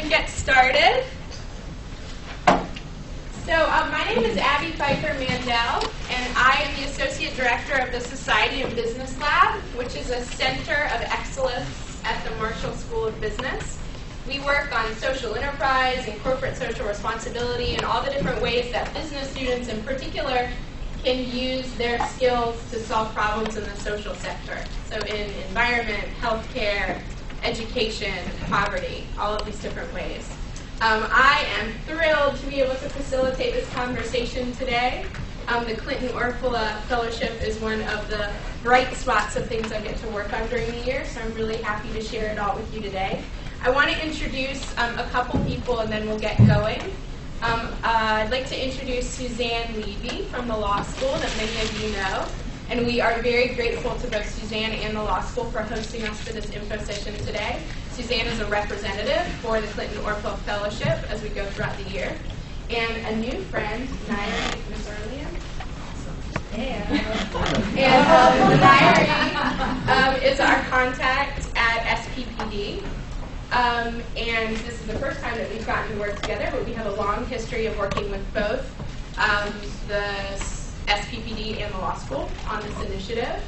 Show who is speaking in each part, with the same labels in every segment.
Speaker 1: and get started. So my name is Abby Pfeiffer-Mandel, and I am the Associate Director of the Society and Business Lab, which is a center of excellence at the Marshall School of Business. We work on social enterprise and corporate social responsibility and all the different ways that business students in particular can use their skills to solve problems in the social sector. So in environment, healthcare, education, poverty, all of these different ways. I am thrilled to be able to facilitate this conversation today. The Clinton-Orfalea Fellowship is one of the bright spots of things I get to work on during the year, so I'm really happy to share it all with you today. I want to introduce a couple people and then we'll get going. I'd like to introduce Suzanne Levy from the law school that many of you know. And we are very grateful to both Suzanne and the law school for hosting us for this info session today. Suzanne is a representative for the Clinton-Orfalea Fellowship as we go throughout the year. And a new friend, Nairi, Ms. Arlian. And Nairi is our contact at SPPD. And this is the first time that we've gotten to work together, but we have a long history of working with both the SPPD and the law school on this initiative.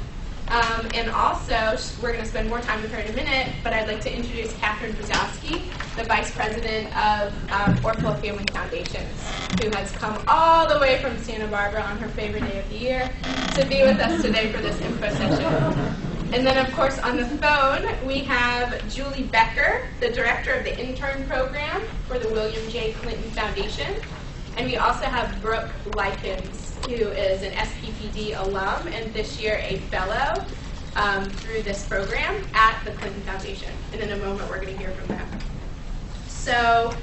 Speaker 1: And also, we're going to spend more time with her in a minute, but I'd like to introduce Katherine, the Vice President of Orfalea Family Foundation, who has come all the way from Santa Barbara on her favorite day of the year to be with us today for this info session. And then, of course, on the phone, we have Julie Becker, the Director of the Intern Program for the William J. Clinton Foundation. And we also have Brooke, who is an SPPD alum and this year a fellow through this program at the Clinton Foundation. And in a moment, we're going to hear from them. So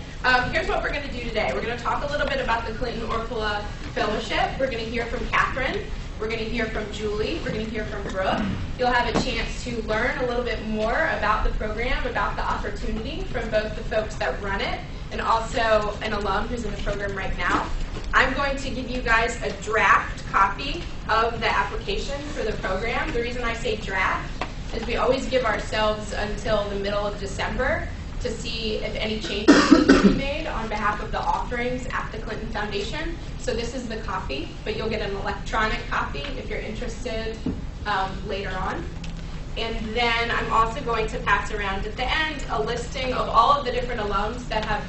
Speaker 1: here's what we're going to do today. We're going to talk a little bit about the Clinton-Orfalea Fellowship. We're going to hear from Katherine. We're going to hear from Julie. We're going to hear from Brooke. You'll have a chance to learn a little bit more about the program, about the opportunity from both the folks that run it and also an alum who's in the program right now. I'm going to give you guys a draft copy of the application for the program. The reason I say draft is we always give ourselves until the middle of December to see if any changes need to be made on behalf of the offerings at the Clinton Foundation. So this is the copy, but you'll get an electronic copy if you're interested later on. And then I'm also going to pass around at the end a listing of all of the different alums that have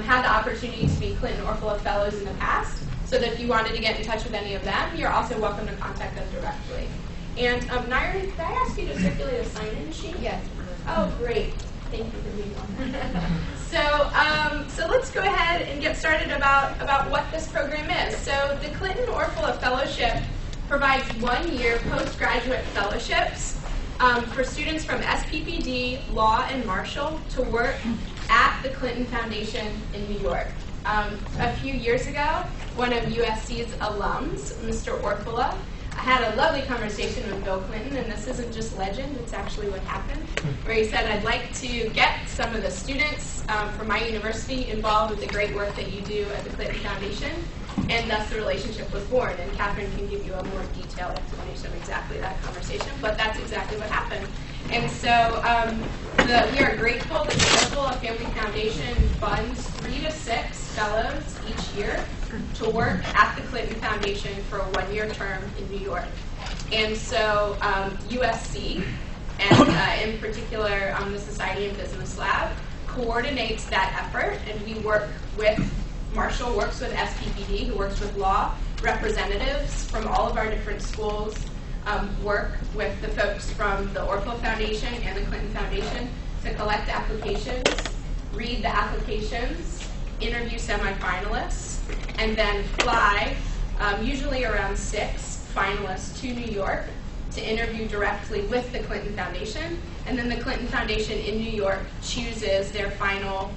Speaker 1: had the opportunity to be Clinton-Orfalea Fellows in the past, so that if you wanted to get in touch with any of them, you're also welcome to contact them directly. And Nairi, could I ask you to circulate a sign-in sheet? Yes. Oh, great. Thank you for being on that. So let's go ahead and get started about what this program is. So the Clinton-Orfalea Fellowship provides one-year postgraduate fellowships for students from SPPD, Law, and Marshall to work at the Clinton Foundation in New York. A few years ago, one of USC's alums, Mr. Orfalea, I had a lovely conversation with Bill Clinton, and this isn't just legend, it's actually what happened, where he said, I'd like to get some of the students from my university involved with the great work that you do at the Clinton Foundation, and thus the relationship was born. And Katherine can give you a more detailed explanation of exactly that conversation, but that's exactly what happened. And so we are grateful that the Orfalea Family Foundation funds 3 to 6 fellows each year to work at the Clinton Foundation for a one-year term in New York. And so USC, and in particular the Society and Business Lab, coordinates that effort, and we work with Marshall works with SPPD, who works with law, representatives from all of our different schools, work with the folks from the Orfalea Foundation and the Clinton Foundation to collect applications, read the applications, interview semifinalists, and then fly, usually around 6 finalists to New York to interview directly with the Clinton Foundation. And then the Clinton Foundation in New York chooses their final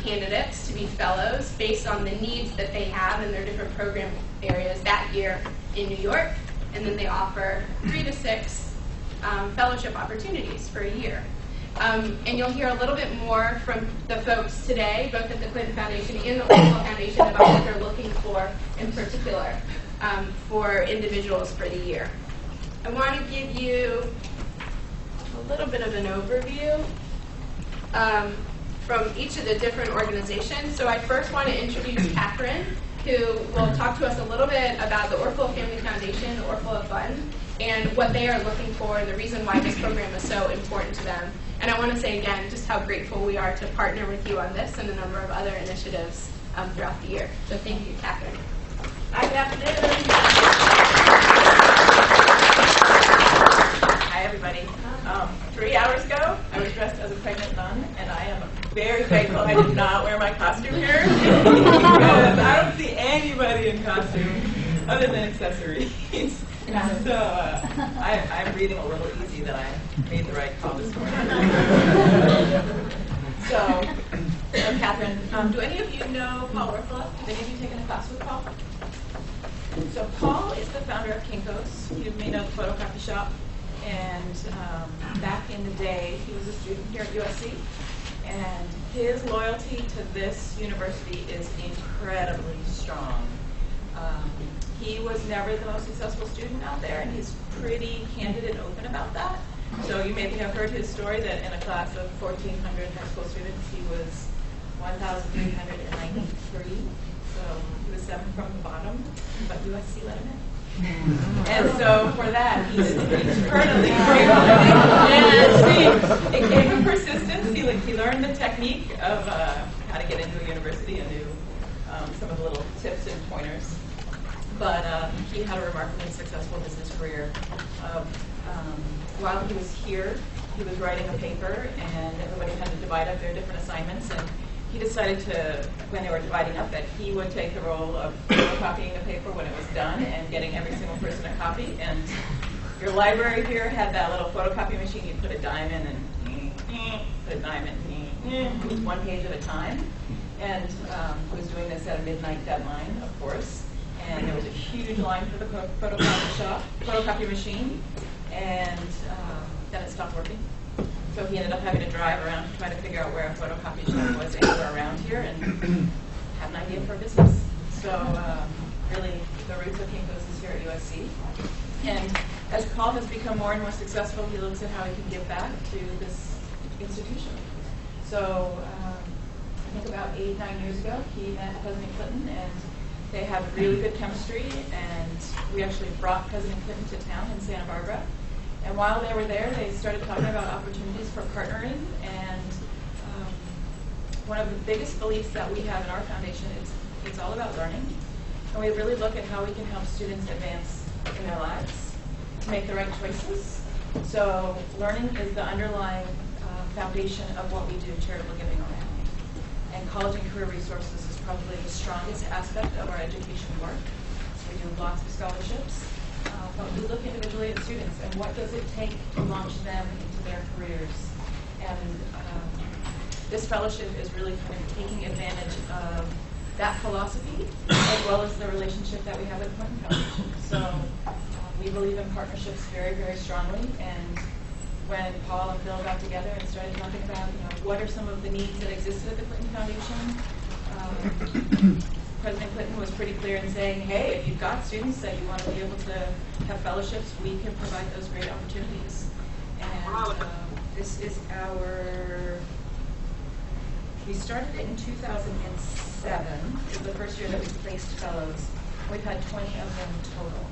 Speaker 1: candidates to be fellows based on the needs that they have in their different program areas that year in New York. And then they offer 3 to 6 fellowship opportunities for a year. And you'll hear a little bit more from the folks today, both at the Clinton Foundation and the Orfalea Foundation, about what they're looking for in particular for individuals for the year. I want to give you a little bit of an overview. from each of the different organizations. So I first want to introduce Katherine, who will talk to us a little bit about the Orfalea Family Foundation, the Orfalea Fund, and what they are looking for, and the reason why this program is so important to them. And I want to say again just how grateful we are to partner with you on this and a number of other initiatives throughout the year. So thank you, Katherine.
Speaker 2: Hi, Katherine. Hi, everybody. 3 hours ago, I was dressed as a pregnant nun, and I am very grateful I did not wear my costume here because I don't see anybody in costume other than accessories. So I'm breathing a little easy that I made the right call this morning. So, Katherine, do any of you know Paul Orfalea? Have any of you taken a class with Paul? So Paul is the founder of Kinko's. You may know the photocopy shop. And back in the day, he was a student here at USC. And his loyalty to this university is incredibly strong. He was never the most successful student out there, and he's pretty candid and open about that. So you maybe have heard his story that in a class of 1,400 high school students, he was 1,393. So he was 7 from the bottom, but USC let him in. And so for that, he's eternally grateful. And it gave him persistence. He learned the technique of how to get into a university and knew some of the little tips and pointers. But he had a remarkably successful business career. While he was here, he was writing a paper, and everybody had to divide up their different assignments. And he decided to, when they were dividing up, that he would take the role of photocopying the paper when it was done and getting every single person a copy. And your library here had that little photocopy machine. You put a dime in and put a dime in, it was 1 page at a time. And he was doing this at a midnight deadline, of course. And there was a huge line for the photocopy machine. And then it stopped working. So he ended up having to drive around to try to figure out where a photocopy shop was anywhere around here and have an idea for a business. So really, the roots of Kinko's is here at USC. And as Paul has become more and more successful, he looks at how he can give back to this institution. So I think about 8, 9 years ago, he met President Clinton, and they had really good chemistry. And we actually brought President Clinton to town in Santa Barbara. And while they were there, they started talking about opportunities for partnering. And one of the biggest beliefs that we have in our foundation is it's all about learning. And we really look at how we can help students advance in their lives, make the right choices. So learning is the underlying foundation of what we do charitable giving around. And college and career resources is probably the strongest aspect of our education work. So we do lots of scholarships. But we look individually at students and what does it take to launch them into their careers. And this fellowship is really kind of taking advantage of that philosophy as well as the relationship that we have at Clinton Foundation. So we believe in partnerships very, very strongly. And when Paul and Bill got together and started talking about what are some of the needs that existed at the Clinton Foundation, President Clinton was pretty clear in saying, hey, if you've got students that you want to be able to have fellowships, we can provide those great opportunities. And this is we started it in 2007. It was the first year that we placed fellows. We've had 20 of them total.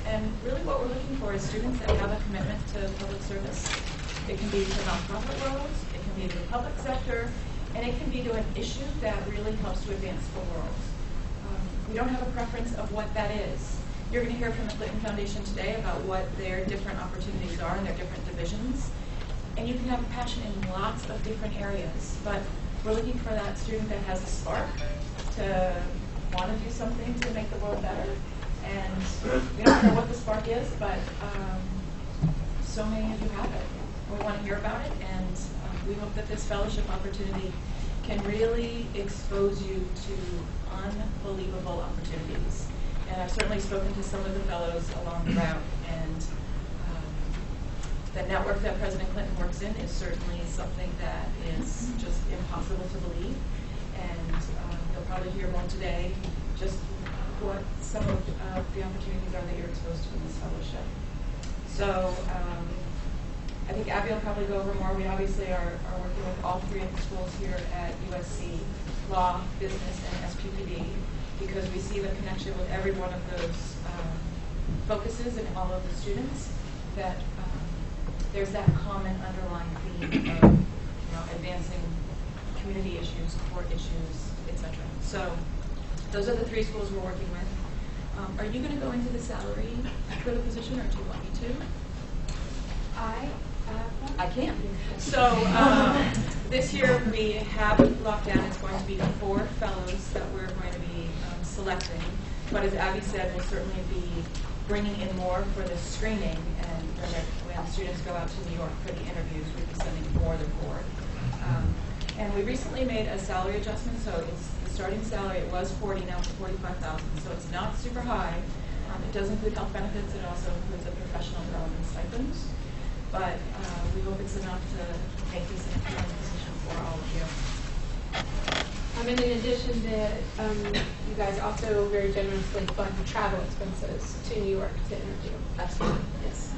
Speaker 2: And really what we're looking for is students that have a commitment to public service. It can be to nonprofit roles, it can be to the public sector, and it can be to an issue that really helps to advance the world. We don't have a preference of what that is. You're going to hear from the Clinton Foundation today about what their different opportunities are in their different divisions. And you can have a passion in lots of different areas. But we're looking for that student that has a spark to want to do something to make the world better. And we don't know what the spark is, but so many of you have it. We want to hear about it, and we hope that this fellowship opportunity can really expose you to unbelievable opportunities. And I've certainly spoken to some of the fellows along the route, and the network that President Clinton works in is certainly something that is just impossible to believe. And you'll probably hear more today just what some of the opportunities are that you're exposed to in this fellowship. So I think Abby will probably go over more. We obviously are working with all three of the schools here at USC, law, business, and SPPD, because we see the connection with every one of those focuses and all of the students, that there's that common underlying theme of advancing community issues, court issues, etc. So those are the three schools we're working with. Are you going to go into the salary for the position, or do you want me to? I can. So this year we have locked down. It's going to be 4 fellows that we're going to be selecting. But as Abby said, we'll certainly be bringing in more for the screening, and when students go out to New York for the interviews, we'll be sending more than 4. And we recently made a salary adjustment, so it's the starting salary. It was 40, now it's 45,000. So it's not super high. It does include health benefits. It also includes a professional development stipend. But we hope it's enough to make this an appealing position for all of you.
Speaker 1: And in addition to, you guys also very generously fund travel expenses to New York to interview.
Speaker 2: Absolutely, yes.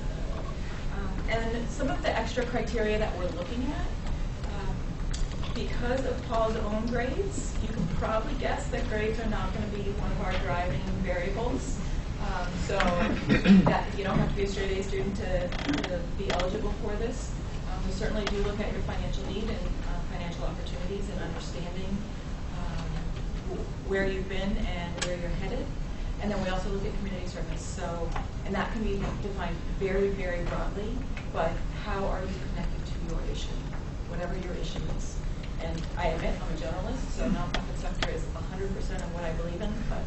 Speaker 2: And some of the extra criteria that we're looking at, because of Paul's own grades, you can probably guess that grades are not going to be one of our driving variables. So that you don't have to be a straight A student to be eligible for this. We certainly do look at your financial need and financial opportunities and understanding where you've been and where you're headed. And then we also look at community service. So, and that can be defined very, very broadly, but how are you connected to your issue, whatever your issue is. And I admit I'm a generalist, so nonprofit sector is 100% of what I believe in, but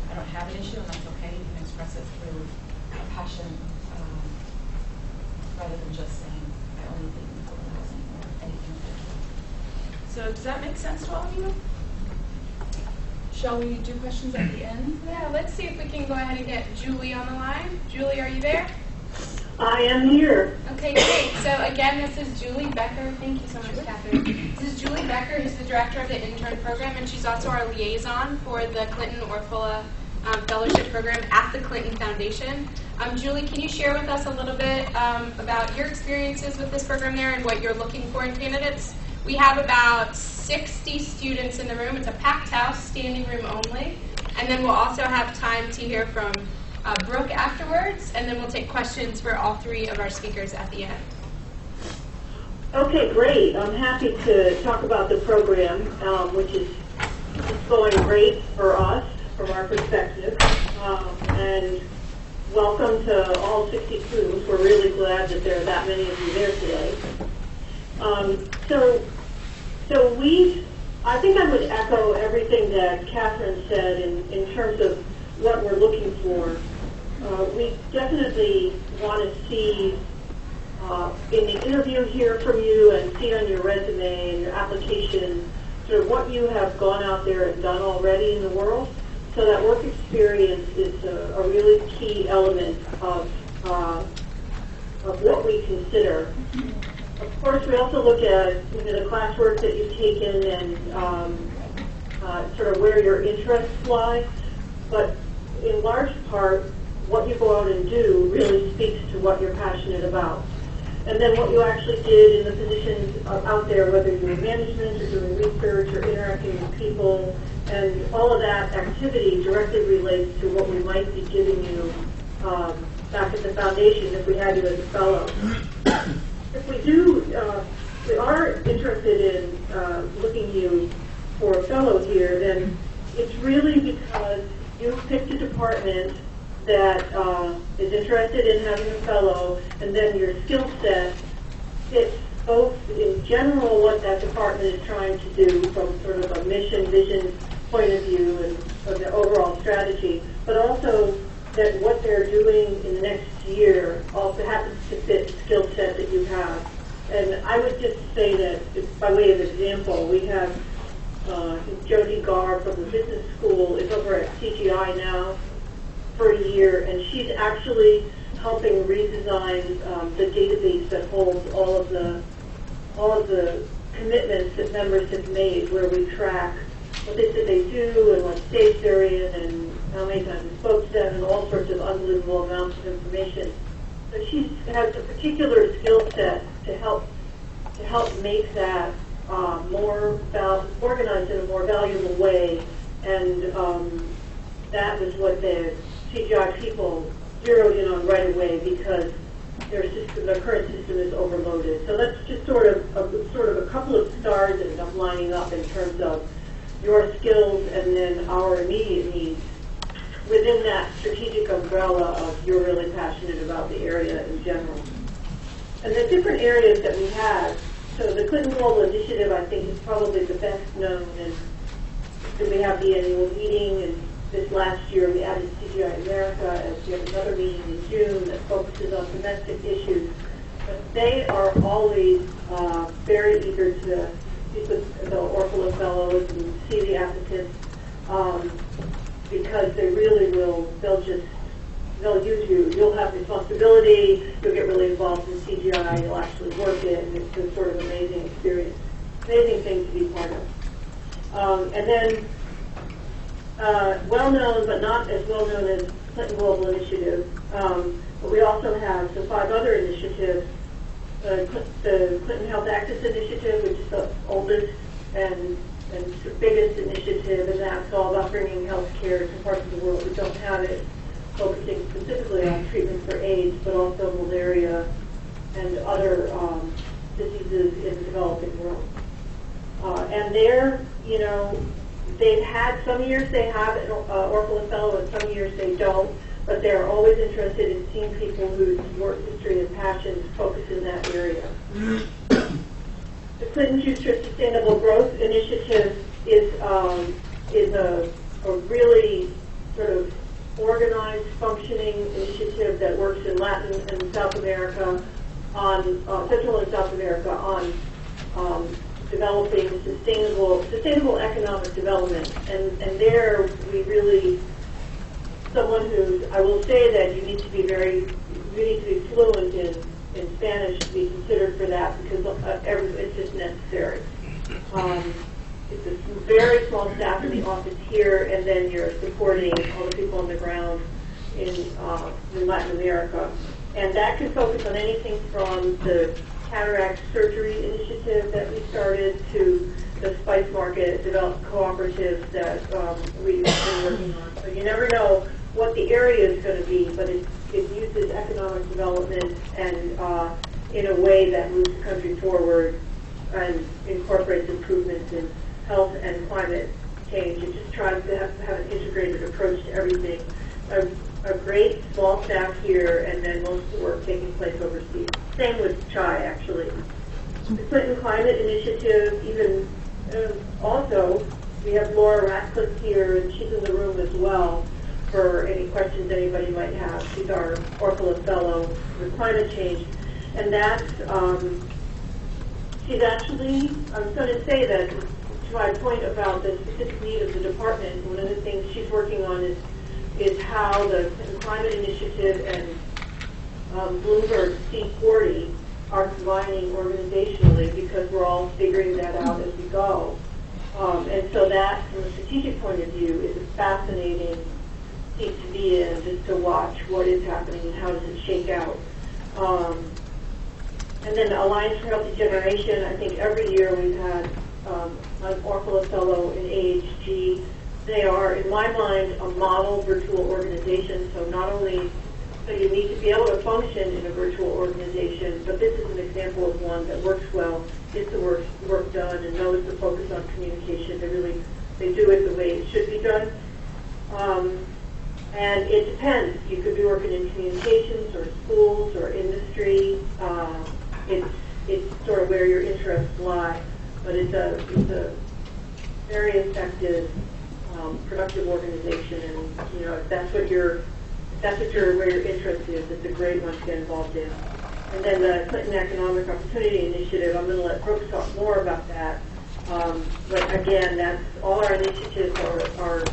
Speaker 2: I don't have an issue, and that's okay. You can express it through a passion rather than just saying, I only think in affordable housing or anything like that. So does that make sense to all of you? Shall we do questions at the end?
Speaker 1: Yeah, let's see if we can go ahead and get Julie on the line. Julie, are you there?
Speaker 3: I am here.
Speaker 1: Okay, great. So again, this is Julie Becker. Thank you so much, Katherine. This is Julie Becker, who's the director of the intern program, and she's also our liaison for the Clinton-Orfalea Fellowship Program at the Clinton Foundation. Julie, can you share with us a little bit about your experiences with this program there and what you're looking for in candidates? We have about 60 students in the room. It's a packed house, standing room only. And then we'll also have time to hear from Brooke afterwards, and then we'll take questions for all 3 of our speakers at the end.
Speaker 3: Okay, great. I'm happy to talk about the program, which is going great for us from our perspective. And welcome to all 60 students. We're really glad that there are that many of you there today. I think I would echo everything that Katherine said in terms of what we're looking for. We definitely want to see in the interview, hear from you and see on your resume and your application sort of what you have gone out there and done already in the world. So that work experience is a really key element of what we consider. Of course, we also look at the classwork that you've taken and sort of where your interests lie. But in large part, what you go out and do really speaks to what you're passionate about. And then what you actually did in the positions out there, whether you're in management or doing research or interacting with people, and all of that activity directly relates to what we might be giving you back at the foundation if we had you as a fellow. If we are interested in looking you for a fellow here, then it's really because you picked a department that is interested in having a fellow, and then your skill set fits both in general what that department is trying to do from sort of a mission, vision point of view and of the overall strategy, but also that what they're doing in the next year also happens to fit the skill set that you have. And I would just say that, by way of example, we have Josie Garr from the business school is over at CGI now for a year, and she's actually helping redesign the database that holds all of the commitments that members have made, where we track what they said they do and what stage they're in and how many times we spoke to them and all sorts of unbelievable amounts of information. So she has a particular skill set to help make that more organized in a more valuable way, and that was what the CGI people zeroed in on right away, because their system, the current system, is overloaded. So that's just sort of a couple of stars that end up lining up in terms of your skills and then our immediate needs within that strategic umbrella of you're really passionate about the area in general. And the different areas that we have, so the Clinton-Orfalea Initiative, I think, is probably the best known, and so we have the annual meeting, and this last year we added CGI America, as we have another meeting in June that focuses on domestic issues. But they are always very eager to speak with the Orfalea Fellows and see the applicants, because they really will, they'll use you. You'll have responsibility, you'll get really involved in CGI, you'll actually work it, and it's a sort of amazing experience, amazing thing to be part of. And then well-known, but not as well-known as Clinton Global Initiative. But we also have 5 other initiatives. The Clinton Health Access Initiative, which is the oldest and biggest initiative, and that's all about bringing health care to parts of the world that don't have it, focusing specifically on treatment for AIDS, but also malaria and other diseases in the developing world. And they're, they've had, some years they have an Orfalea Fellow and some years they don't, but they're always interested in seeing people whose work history and passions focus in that area. The Clinton Future Sustainable Growth Initiative is a really sort of organized, functioning initiative that works in Latin and South America, on Central and South America, on developing sustainable economic development. And there we really, someone who, I will say that you need to be fluent in Spanish to be considered for that, because it's just necessary. It's a very small staff in the office here, and then you're supporting all the people on the ground in Latin America. And that can focus on anything from the cataract surgery initiative that we started to the spice market developed cooperatives that we've been working on. So you never know what the area is going to be, but it uses economic development and in a way that moves the country forward and incorporates improvements in health and climate change. It just tries to have an integrated approach to everything. A great small staff here, and then most of the work taking place overseas. Same with CHI, actually. The Clinton Climate Initiative, even also, we have Laura Ratcliffe here, and she's in the room as well for any questions anybody might have. She's our Orfalea Fellow with climate change. And that's, she's actually, I was going to say that, to my point about the specific need of the department, one of the things she's working on is how the Climate Initiative and Bloomberg C40 are combining organizationally, because we're all figuring that out as we go. And so that, from a strategic point of view, is a fascinating seat to be in, just to watch what is happening and how does it shake out. And then the Alliance for Healthy Generation, I think every year we've had an Orfalea Fellow in AHG. They are, in my mind, a model virtual organization. So not only so you need to be able to function in a virtual organization, but this is an example of one that works well, gets the work done, and knows to focus on communication. They do it the way it should be done. And it depends. You could be working in communications or schools or industry. It's sort of where your interests lie, but it's a very effective, productive organization. And if that's where your interest is, it's a great one to get involved in. And then the Clinton Economic Opportunity Initiative, I'm going to let Brooke talk more about that. But again, that's all our initiatives are.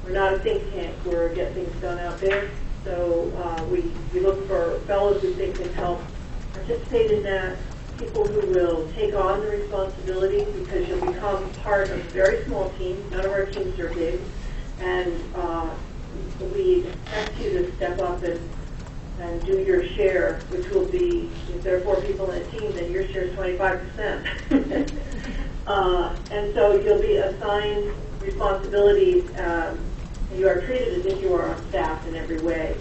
Speaker 3: We're not a think tank. We're get things done out there. So we look for fellows who think can help participate in that, people who will take on the responsibility, because you'll become part of a very small team. None of our teams are big. And we expect you to step up and do your share, which will be, if there are 4 people in a team, then your share is 25%. And so you'll be assigned responsibilities. You are treated as if you are on staff in every way,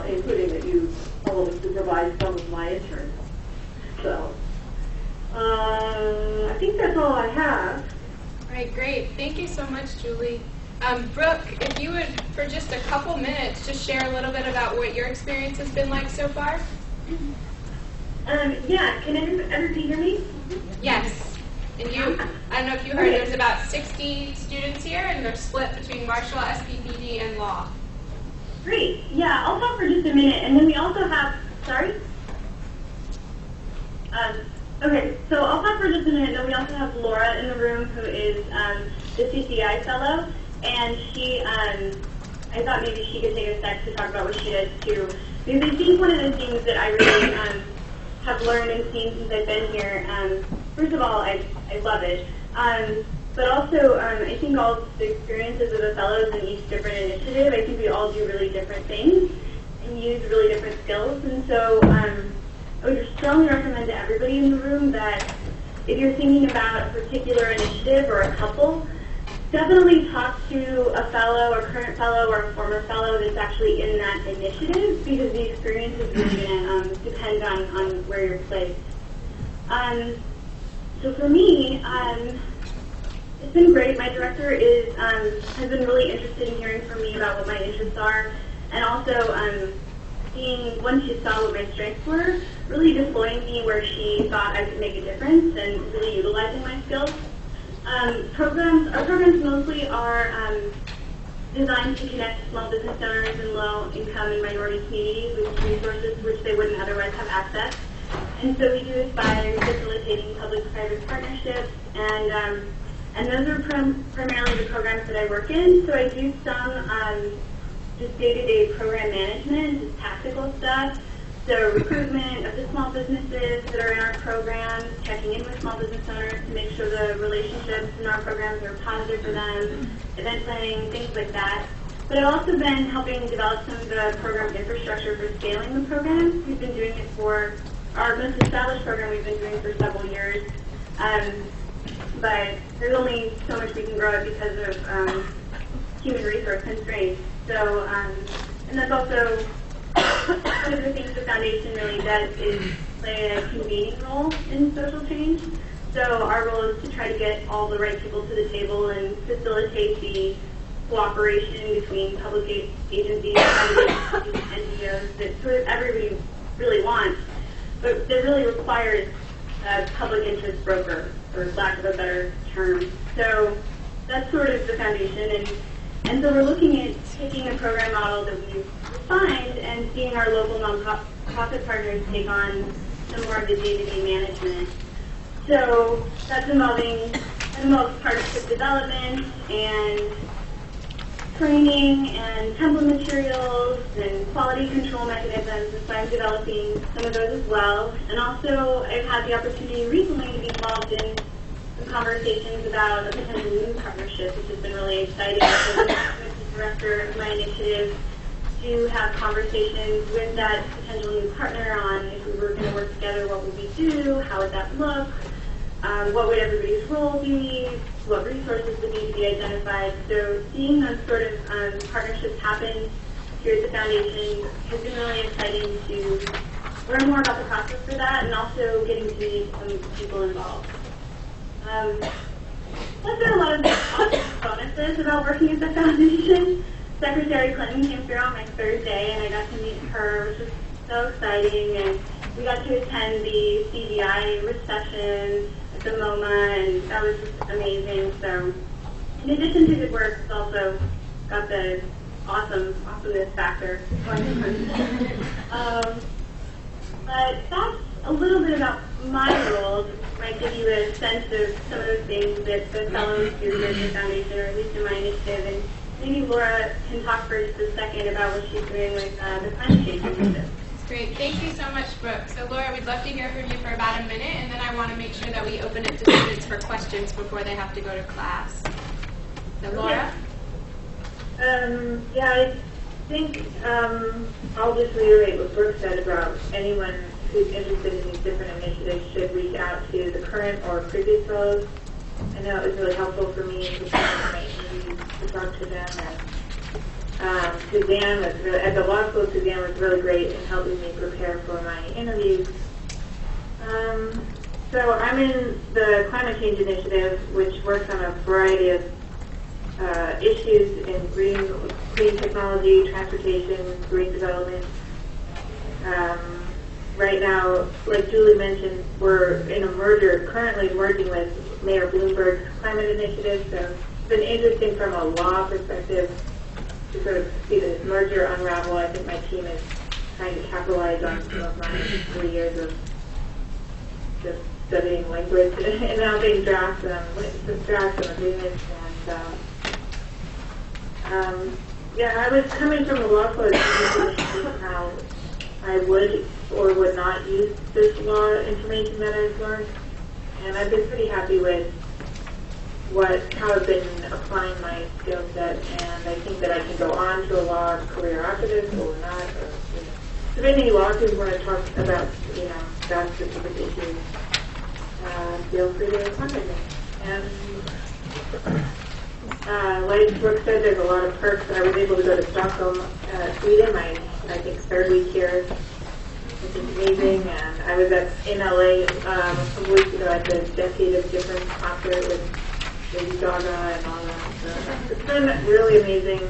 Speaker 3: including that you probably supervise some of my interns. So I think that's all I have.
Speaker 1: All right, great. Thank you so much, Julie. Brooke, if you would, for just a couple minutes, just share a little bit about what your experience has been like so far.
Speaker 3: Yeah, can everybody hear me?
Speaker 1: Yes. And you, I don't know if you heard, there's about 60 students here, and they're split between Marshall, SPPD, and Law.
Speaker 4: Great. Yeah, I'll talk for just a minute, and then we also have, sorry? Okay, so I'll talk for just a minute, then we also have Laura in the room, who is the CCI fellow, and she, I thought maybe she could take a sec to talk about what she does too, because I think one of the things that I really have learned and seen since I've been here, first of all, I love it, but also I think all the experiences of the fellows in each different initiative, I think we all do really different things and use really different skills, and so I would strongly recommend to everybody in the room that if you're thinking about a particular initiative or a couple, definitely talk to a fellow or current fellow or a former fellow that's actually in that initiative, because the experience is really going to depend on where you're placed. So for me, it's been great. My director has been really interested in hearing from me about what my interests are, and also seeing, once she saw what my strengths were, really deploying me where she thought I could make a difference and really utilizing my skills. Our programs mostly are designed to connect small business owners and low-income and minority communities with resources which they wouldn't otherwise have access. And so we do this by facilitating public-private partnerships, and those are primarily the programs that I work in. So I do some just day-to-day program management, just tactical stuff. So recruitment of the small businesses that are in our programs, checking in with small business owners to make sure the relationships in our programs are positive for them, event planning, things like that. But I've also been helping develop some of the program infrastructure for scaling the programs. We've been doing it for our most established program we've been doing for several years. But there's only so much we can grow it because of human resource constraints. So, and that's also one of the things the foundation really does is play a convening role in social change. So our role is to try to get all the right people to the table and facilitate the cooperation between public agencies and NGOs that sort of everybody really wants, but that really requires a public interest broker, for lack of a better term. So that's sort of the foundation, and so we're looking at taking a program model that we've refined and seeing our local nonprofit partners take on some more of the day-to-day management. So that involves partnership development and training and template materials and quality control mechanisms, and so I'm developing some of those as well. And also I've had the opportunity recently to be involved in some conversations about a potential new partnership, which has been really exciting. So with the director of my initiative to have conversations with that potential new partner on if we were going to work together, what would we do, how would that look, what would everybody's role be, what resources would need to be identified. So seeing those sort of partnerships happen here at the foundation has been really exciting to learn more about the process for that, and also getting to meet some people involved. There's been a lot of awesome bonuses about working at the foundation. Secretary Clinton came through on my third day, and I got to meet her, which was so exciting. And we got to attend the CDI reception at the MoMA, and that was just amazing. So, in addition to good work, it's also got the awesomeness factor going on. But that's a little bit about my role. Might give you a sense of some of those things that the fellows do here at the foundation, or at least in my initiative. And maybe Laura can talk for just a second about what she's doing with the climate change initiative.
Speaker 1: Great. Thank you so much, Brooke. So, Laura, we'd love to hear from you for about a minute, and then I want to make sure that we open it to students for questions before they have to go to class. So, Laura?
Speaker 3: Yeah,
Speaker 5: think I'll just reiterate what Brooke said about anyone who's interested in these different initiatives should reach out to the current or previous fellows. I know it was really helpful for me to talk to them. And Suzanne was really, at the law school, Suzanne was really great in helping me prepare for my interviews. So I'm in the Climate Change Initiative, which works on a variety of issues in green technology, transportation, green development. Right now, like Julie mentioned, we're in a merger, currently merging with Mayor Bloomberg's climate initiative. So it's been interesting from a law perspective to sort of see this merger unravel. I think my team is trying to capitalize on some of my 3 years of just studying language and now being drafts and agreements. And yeah, I was coming from the law school how I would or would not use this law information that I've learned, and I've been pretty happy with how I've been applying my skill set, and I think that I can go on to a law career after this or not. Or, if any law students want to talk about that specific issue, feel free to contact me. And like Brooke said, there's a lot of perks. I was able to go to Stockholm, Sweden, I think third week here, which is amazing. And I was in LA a couple weeks ago at the Decade of Difference concert with Lady Gaga and all that. So it's been really amazing.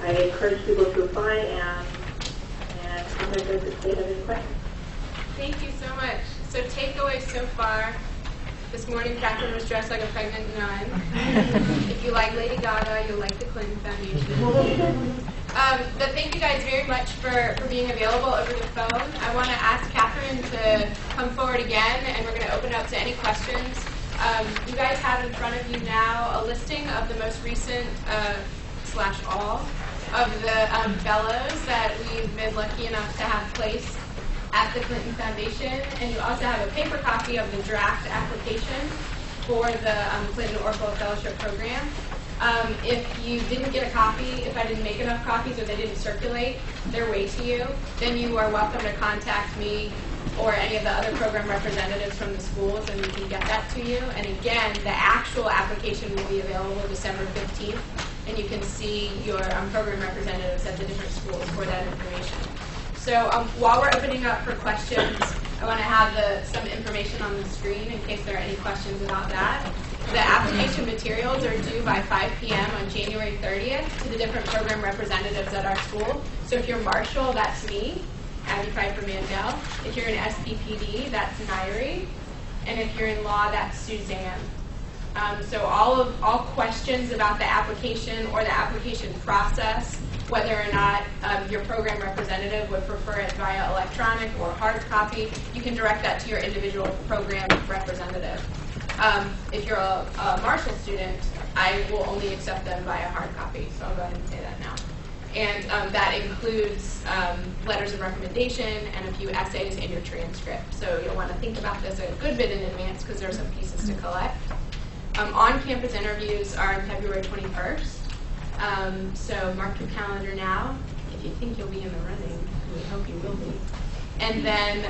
Speaker 5: I encourage people to apply and contact us if they have any questions.
Speaker 1: Thank you so much. So takeaways so far. This morning, Katherine was dressed like a pregnant nun. If you like Lady Gaga, you'll like the Clinton Foundation. But thank you guys very much for being available over the phone. I want to ask Katherine to come forward again, and we're going to open it up to any questions. You guys have in front of you now a listing of the most recent, / all, of the fellows that we've been lucky enough to have placed at the Clinton Foundation, and you also have a paper copy of the draft application for the Clinton-Orfalea Fellowship Program. If you didn't get a copy, if I didn't make enough copies or they didn't circulate their way to you, then you are welcome to contact me or any of the other program representatives from the schools, and we can get that to you. And again, the actual application will be available December 15th, and you can see your program representatives at the different schools for that information. So while we're opening up for questions, I want to have some information on the screen in case there are any questions about that. The application materials are due by 5 p.m. on January 30th to the different program representatives at our school. So if you're Marshall, that's me, Abby Piper Mandel. If you're in SPPD, that's Nairi. And if you're in law, that's Suzanne. So all questions about the application or the application process, whether or not your program representative would prefer it via electronic or hard copy, you can direct that to your individual program representative. If you're a Marshall student, I will only accept them via hard copy, so I'll go ahead and say that now. And that includes letters of recommendation and a few essays and your transcript. So you'll want to think about this a good bit in advance because there are some pieces to collect. On-campus interviews are on February 21st. So mark your calendar now. If you think you'll be in the running, we hope you will be. And then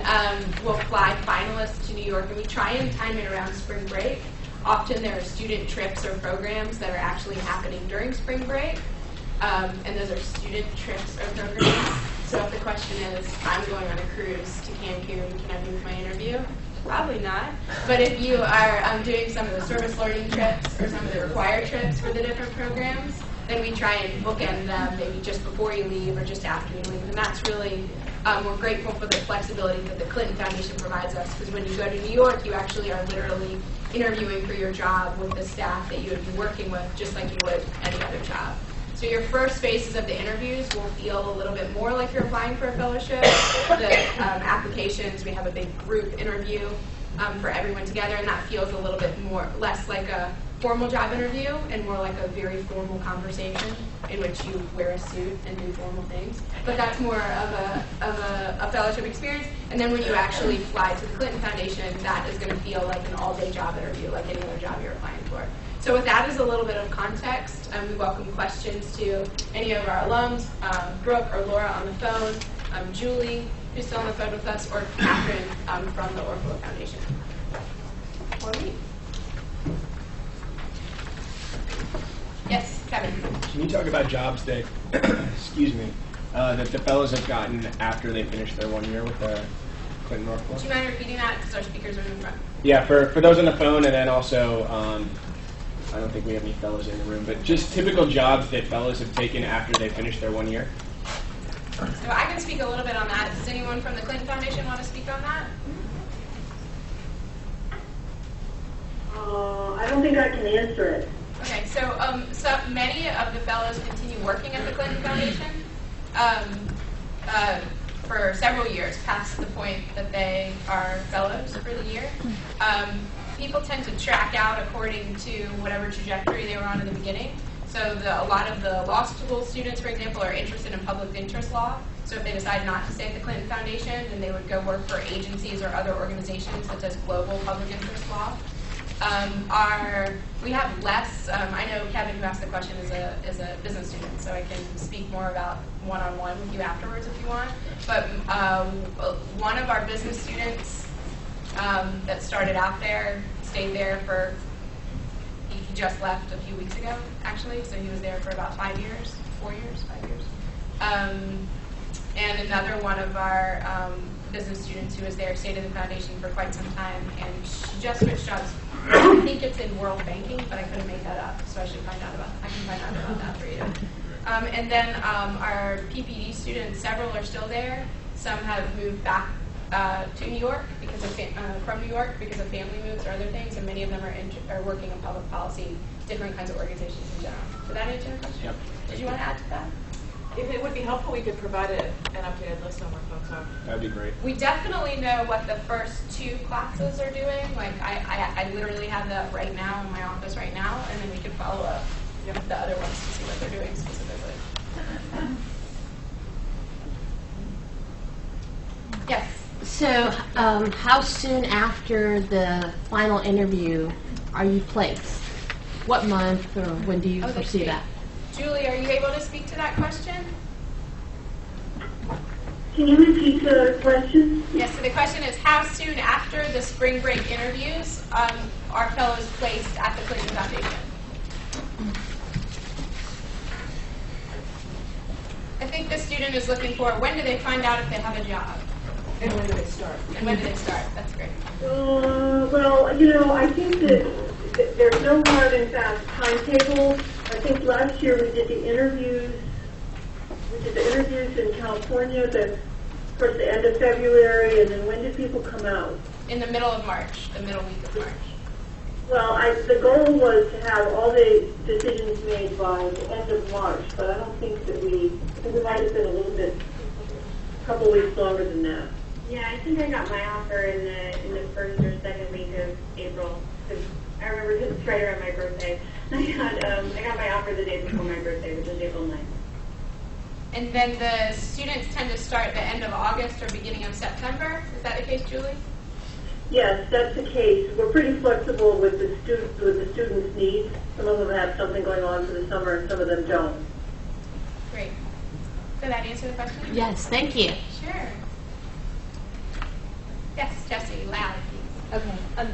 Speaker 1: we'll fly finalists to New York, and we try and time it around spring break. Often there are student trips or programs that are actually happening during spring break, and those are student trips or programs. So if the question is, I'm going on a cruise to Cancun, can I move my interview? Probably not. But if you are doing some of the service learning trips or some of the required trips for the different programs, then we try and bookend them maybe just before you leave or just after you leave. And that's really, we're grateful for the flexibility that the Clinton Foundation provides us, because when you go to New York, you actually are literally interviewing for your job with the staff that you would be working with, just like you would any other job. So your first phases of the interviews will feel a little bit more like you're applying for a fellowship. The applications, we have a big group interview for everyone together, and that feels a little bit less like a formal job interview and more like a very formal conversation in which you wear a suit and do formal things. But that's more of a fellowship experience. And then when you actually fly to the Clinton Foundation, that is going to feel like an all-day job interview, like any other job you're applying for. So with that as a little bit of context, we welcome questions to any of our alums, Brooke or Laura on the phone, Julie, who's still on the phone with us, or Katherine from the Orfalea Foundation. Or me. Yes, Kevin.
Speaker 6: Can you talk about jobs that, excuse me, that the fellows have gotten after they finish their 1 year with the Clinton-Orfalea?
Speaker 1: Do you mind repeating that, because our speakers are in the front?
Speaker 6: Yeah, for those on the phone, and then also, I don't think we have any fellows in the room, but just typical jobs that fellows have taken after they finish their 1 year.
Speaker 1: So I can speak a little bit on that. Does anyone from the Clinton Foundation want to speak on that?
Speaker 3: I don't think I can answer it.
Speaker 1: Okay, so many of the fellows continue working at the Clinton Foundation for several years past the point that they are fellows for the year. People tend to track out according to whatever trajectory they were on in the beginning. So a lot of the law school students, for example, are interested in public interest law. So if they decide not to stay at the Clinton Foundation, then they would go work for agencies or other organizations such as global public interest law. We have less, I know Kevin, who asked the question, is a business student, so I can speak more about one-on-one with you afterwards if you want. But one of our business students that started out there stayed there for, he just left a few weeks ago, actually, so he was there for about 5 years, 4 years, 5 years. And another one of our business students who was there stayed in the foundation for quite some time, and she just switched jobs. I think it's in world banking, but I couldn't make that up, so I can find out about that for you. And then our PPD students, several are still there. Some have moved back to New York because of from New York because of family moves or other things, and many of them are working in public policy, different kinds of organizations in general. Did that answer your question?
Speaker 6: Yep.
Speaker 1: Did you want to add to that?
Speaker 2: If it would be helpful, we could provide an updated list on where folks are.
Speaker 6: That would be great.
Speaker 1: We definitely know what the first 2 classes are doing. Like I literally have that right now in my office right now, and then we could follow up with the other ones to see what they're doing specifically. Yes.
Speaker 7: So, how soon after the final interview are you placed? What month or when do you foresee that?
Speaker 1: Julie, are you able to speak to that question?
Speaker 3: Can you repeat the question?
Speaker 1: Yes, so the question is, how soon after the spring break interviews are fellows placed at the Clinton Foundation? I think the student is looking for, when do they find out if they have a job?
Speaker 2: And when do they start?
Speaker 1: And when do they start? That's great.
Speaker 3: Well, I think that there's no hard and fast timetable. I think last year we did the interviews. In California towards the end of February, and then when did people come out?
Speaker 1: In the middle of March, the middle week of March.
Speaker 3: Well, the goal was to have all the decisions made by the end of March, but I don't think that I think we might have been a couple weeks longer than that.
Speaker 4: Yeah, I think I got my offer in the first or second week of April. Because I remember it's right around my birthday. I got my offer the day before my birthday, which was April 9th.
Speaker 1: And then the students tend to start the end of August or beginning of September. Is that the case, Julie?
Speaker 3: Yes, that's the case. We're pretty flexible with the students' needs. Some of them have something going on for the summer, and some of them don't.
Speaker 1: Great. Did that answer the question?
Speaker 7: Yes, thank you.
Speaker 1: Sure. Yes, Jesse, loud, please.
Speaker 8: Okay.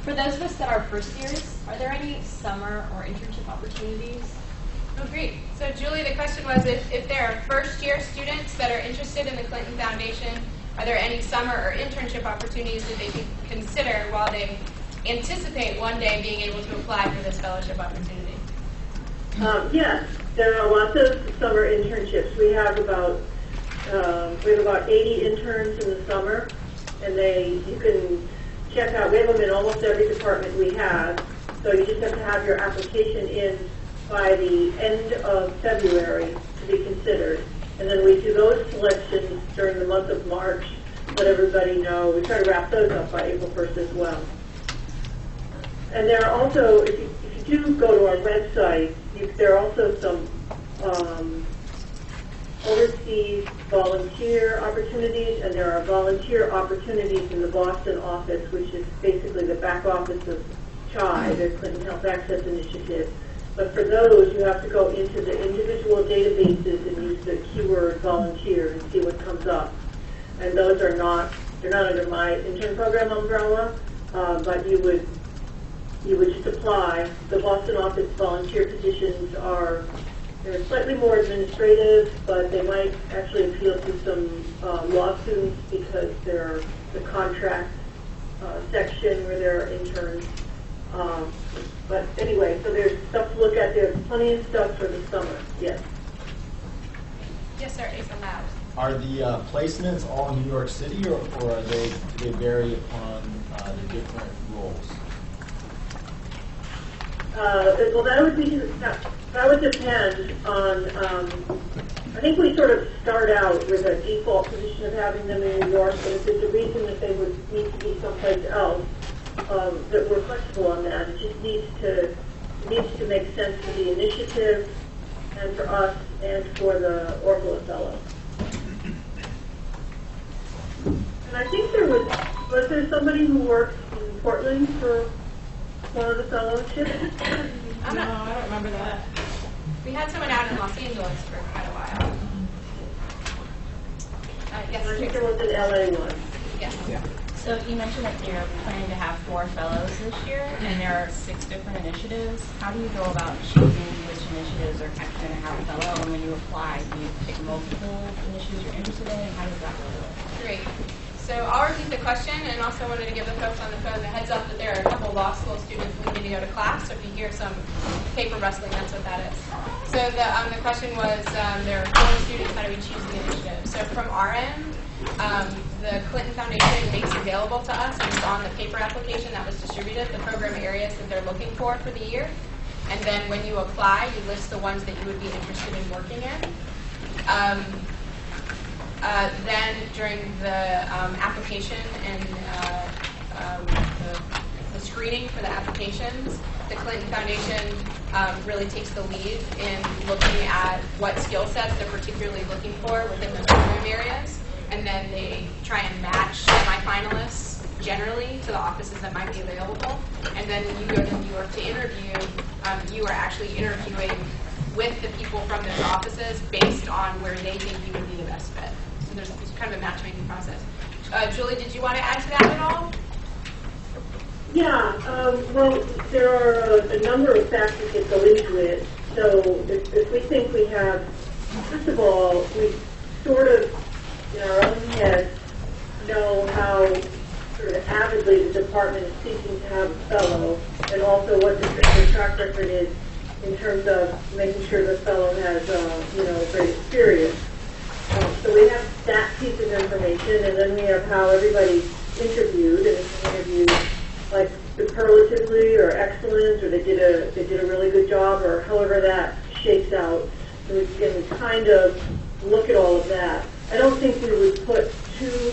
Speaker 8: For those of us that are first years, are there any summer or internship opportunities?
Speaker 1: Oh, great. So, Julie, the question was if there are first-year students that are interested in the Clinton Foundation, are there any summer or internship opportunities that they could consider while they anticipate one day being able to apply for this fellowship opportunity?
Speaker 3: Yes, there are lots of summer internships. We have about 80 interns in the summer, and you can check out. We have them in almost every department we have. So you just have to have your application in by the end of February to be considered. And then we do those selections during the month of March, let everybody know. We try to wrap those up by April 1st as well. And there are also, if you do go to our website, there are also some overseas volunteer opportunities, and there are volunteer opportunities in the Boston office, which is basically the back office of CHI, the Clinton Health Access Initiative. But for those, you have to go into the individual databases and use the keyword volunteer and see what comes up. And those are not, they're not under my intern program umbrella, but you would just apply. The Boston office volunteer positions they're slightly more administrative, but they might actually appeal to some law students because they're the contract section where there are interns. But anyway, so there's stuff to look at. There's plenty of stuff for the summer. Yes.
Speaker 1: Yes, sir. Asa Labs.
Speaker 9: Are the placements all in New York City, or do they vary upon the different roles?
Speaker 3: Well, that would depend on. I think we sort of start out with a default position of having them in New York, but if there's a reason that they would need to be someplace else, that we're flexible on that. It just needs to make sense for the initiative, and for us, and for the Orfalea Fellow. And I think was there somebody who worked in Portland for one of the fellowships?
Speaker 2: I don't remember that.
Speaker 1: We had someone out in Los Angeles for quite a while. Yes.
Speaker 3: I think there was an LA one.
Speaker 1: Yes.
Speaker 6: Yeah.
Speaker 10: So you mentioned that you're planning to have 4 fellows this year, and there are 6 different initiatives. How do you go about choosing which initiatives are actually going to have a fellow? And when you apply, do you pick multiple initiatives you're interested in? How does that work?
Speaker 1: Great. So I'll repeat the question, and also wanted to give the folks on the phone the heads up that there are a couple law school students leaving to go to class. So if you hear some paper rustling, that's what that is. So the question was, there are 4 students. How do we choose the initiative? So from our end, the Clinton Foundation makes available to us, just on the paper application that was distributed, the program areas that they're looking for the year. And then when you apply, you list the ones that you would be interested in working in. Then during the application and the screening for the applications, the Clinton Foundation really takes the lead in looking at what skill sets they're particularly looking for within the program areas. And then they try and match semi-finalists generally to the offices that might be available. And then when you go to New York to interview, you are actually interviewing with the people from those offices based on where they think you would be the best fit. So there's kind of a matchmaking process. Julie, did you want to add to that at all?
Speaker 3: Yeah, well, there are a number of factors that go into it. So if we think we have, first of all, we sort of, in our own heads, know how sort of avidly the department is seeking to have a fellow, and also what the track record is in terms of making sure the fellow has, great experience. So we have that piece of information, and then we have how everybody's interviewed, and if you interviewed like superlatively or excellent, or they did a really good job, or however that shakes out. So we can kind of look at all of that. I don't think we would put two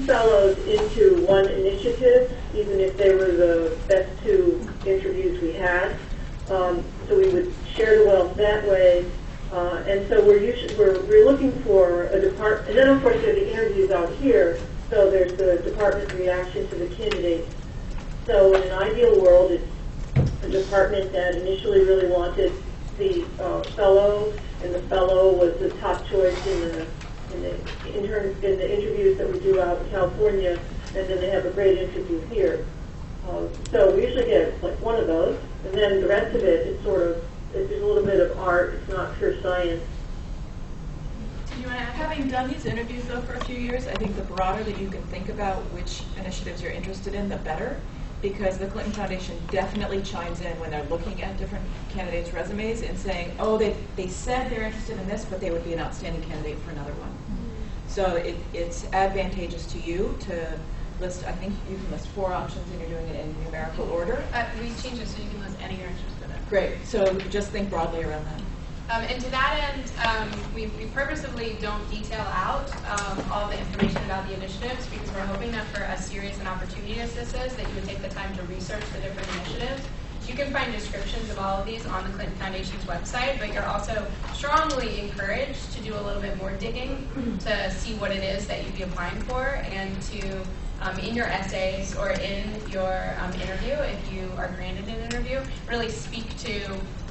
Speaker 3: fellows into one initiative, even if they were the best 2 interviews we had. So we would share the wealth that way. And so we're looking for a department, and then of course there are the interviews out here. So there's the department reaction to the candidates. So in an ideal world, it's a department that initially really wanted the fellow, and the fellow was the top choice in the interviews that we do out in California, and then they have a great interview here. So we usually get like one of those, and then the rest of it is it's a little bit of art. It's not pure science.
Speaker 2: Did you want to add? Having done these interviews though for a few years, I think the broader that you can think about which initiatives you're interested in, the better. Because the Clinton Foundation definitely chimes in when they're looking at different candidates' resumes and saying, oh, they said they're interested in this, but they would be an outstanding candidate for another one. So it's advantageous to you to list, I think you can list 4 options and you're doing it in numerical order.
Speaker 1: We changed it so you can list any you're interested in.
Speaker 2: Great. So just think broadly around that.
Speaker 1: And to that end, we purposely don't detail out all the information about the initiatives, because we're hoping that for as serious an opportunity as this is, that you would take the time to research the different initiatives. You can find descriptions of all of these on the Clinton Foundation's website, but you're also strongly encouraged to do a little bit more digging to see what it is that you'd be applying for, and to in your essays or in your interview, if you are granted an interview, really speak to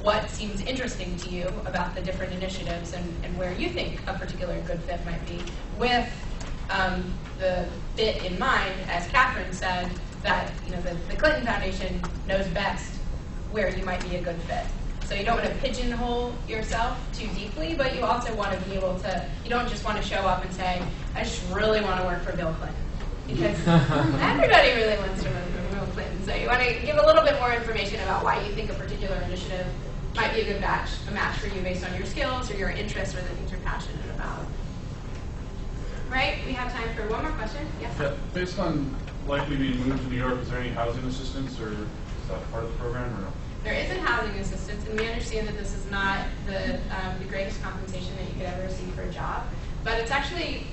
Speaker 1: what seems interesting to you about the different initiatives and where you think a particular good fit might be, with the fit in mind, as Katherine said, that the Clinton Foundation knows best where you might be a good fit. So you don't want to pigeonhole yourself too deeply, but you also want to be able to, you don't just want to show up and say, I just really want to work for Bill Clinton. Because everybody really wants to work for Bill Clinton. So you want to give a little bit more information about why you think a particular initiative might be a good match for you based on your skills or your interests or the things you're passionate about. Right? We have time for one more question. Yes?
Speaker 11: Yeah, based on likely being moved to New York, is there any housing assistance, or is that part of the program, or no?
Speaker 1: There isn't housing assistance, and we understand that this is not the greatest compensation that you could ever receive for a job. But it's actually,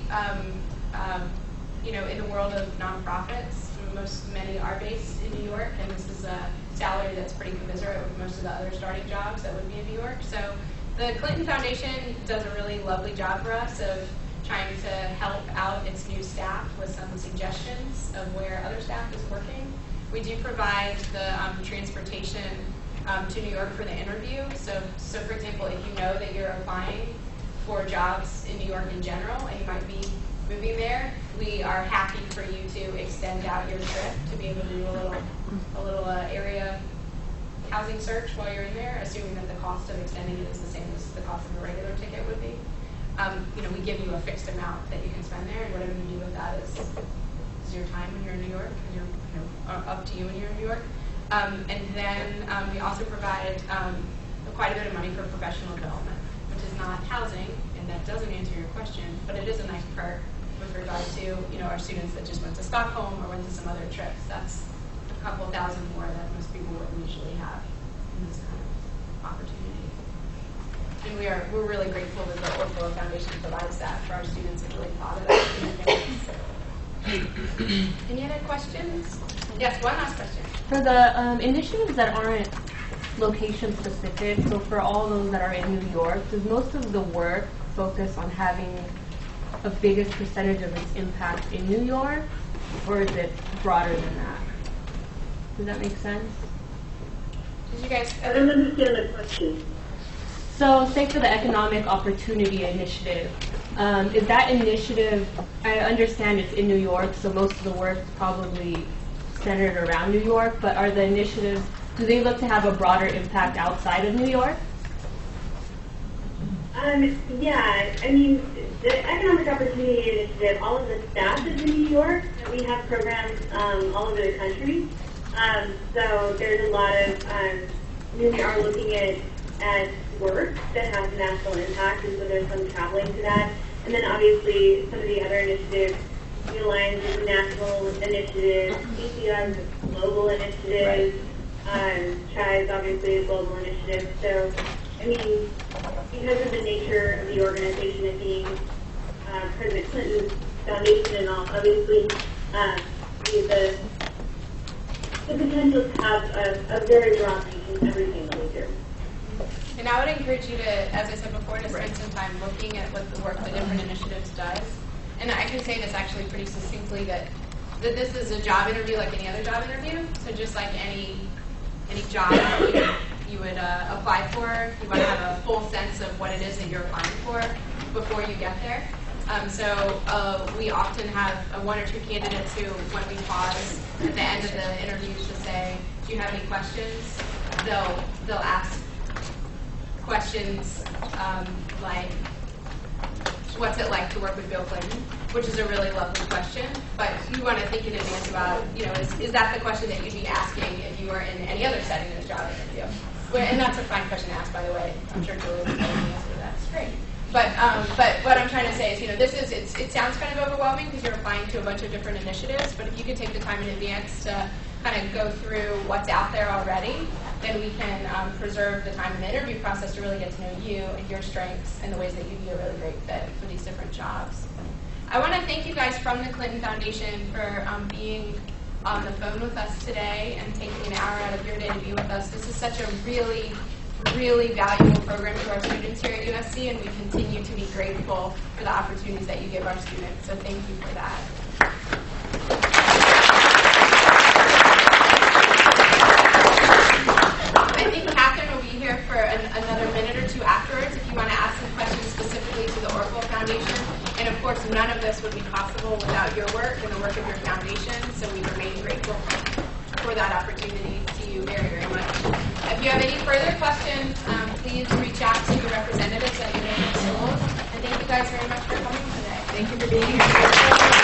Speaker 1: in the world of nonprofits, many are based in New York, and this is a salary that's pretty commensurate with most of the other starting jobs that would be in New York. So the Clinton Foundation does a really lovely job for us of trying to help out its new staff with some suggestions of where other staff is working. We do provide the transportation to New York for the interview. So for example, if you know that you're applying for jobs in New York in general and you might be moving there, we are happy for you to extend out your trip to be able to do a little area housing search while you're in there, assuming that the cost of extending it is the same as the cost of a regular ticket would be. We give you a fixed amount that you can spend there, and whatever you do with that is your time when you're in New York, and you're up to you when you're in New York. And then we also provide quite a bit of money for professional development, which is not housing, and that doesn't answer your question, but it is a nice perk with regard to our students that just went to Stockholm or went to some other trips. That's a couple thousand more that most people wouldn't usually have in this kind of opportunity. And we're really grateful that the Orfalea Foundation provides that for our students and really thought of that in advance. Any other questions? Yes, one last question.
Speaker 7: For the initiatives that aren't location specific, so for all those that are in New York, does most of the work focus on having a biggest percentage of its impact in New York, or is it broader than that? Does that make sense?
Speaker 1: Did you guys?
Speaker 3: I don't understand the question.
Speaker 7: So, say for the Economic Opportunity Initiative, is that initiative, I understand it's in New York, so most of the work is probably centered around New York, but are the initiatives, do they look to have a broader impact outside of New York?
Speaker 4: Yeah, I mean, the Economic Opportunity Initiative, all of the staff is in New York, and we have programs all over the country. So there's a lot of, we are looking at work that has national impact, and so there's some traveling to that. And then obviously some of the other initiatives, the Alliance is a national initiative, CCI is a global initiative, CHI is obviously a global initiative. So, I mean, because of the nature of the organization and being President Clinton's foundation and all, obviously the potential to have a very broad reach in everything that we do.
Speaker 1: And I would encourage you to, as I said before, to spend some time looking at what the work the different initiatives does. And I can say this actually pretty succinctly, that this is a job interview like any other job interview. So just like any job you would apply for, you want to have a full sense of what it is that you're applying for before you get there. So we often have one or two candidates who, when we pause at the end of the interview to say, do you have any questions? They'll ask questions like, what's it like to work with Bill Clinton? Which is a really lovely question, but you want to think in advance about, is that the question that you'd be asking if you were in any other setting in a job interview? And that's a fine question to ask, by the way. I'm sure Julie will answer that. It's great. But what I'm trying to say is, it sounds kind of overwhelming because you're applying to a bunch of different initiatives, but if you could take the time in advance to kind of go through what's out there already, then we can preserve the time in the interview process to really get to know you and your strengths and the ways that you'd be a really great fit for these different jobs. I want to thank you guys from the Clinton Foundation for being on the phone with us today and taking an hour out of your day to be with us. This is such a really, really valuable program to our students here at USC, and we continue to be grateful for the opportunities that you give our students. So thank you for that. further questions, please reach out to the representatives at your local schools. And thank you guys very much for coming today.
Speaker 2: Thank you for being here.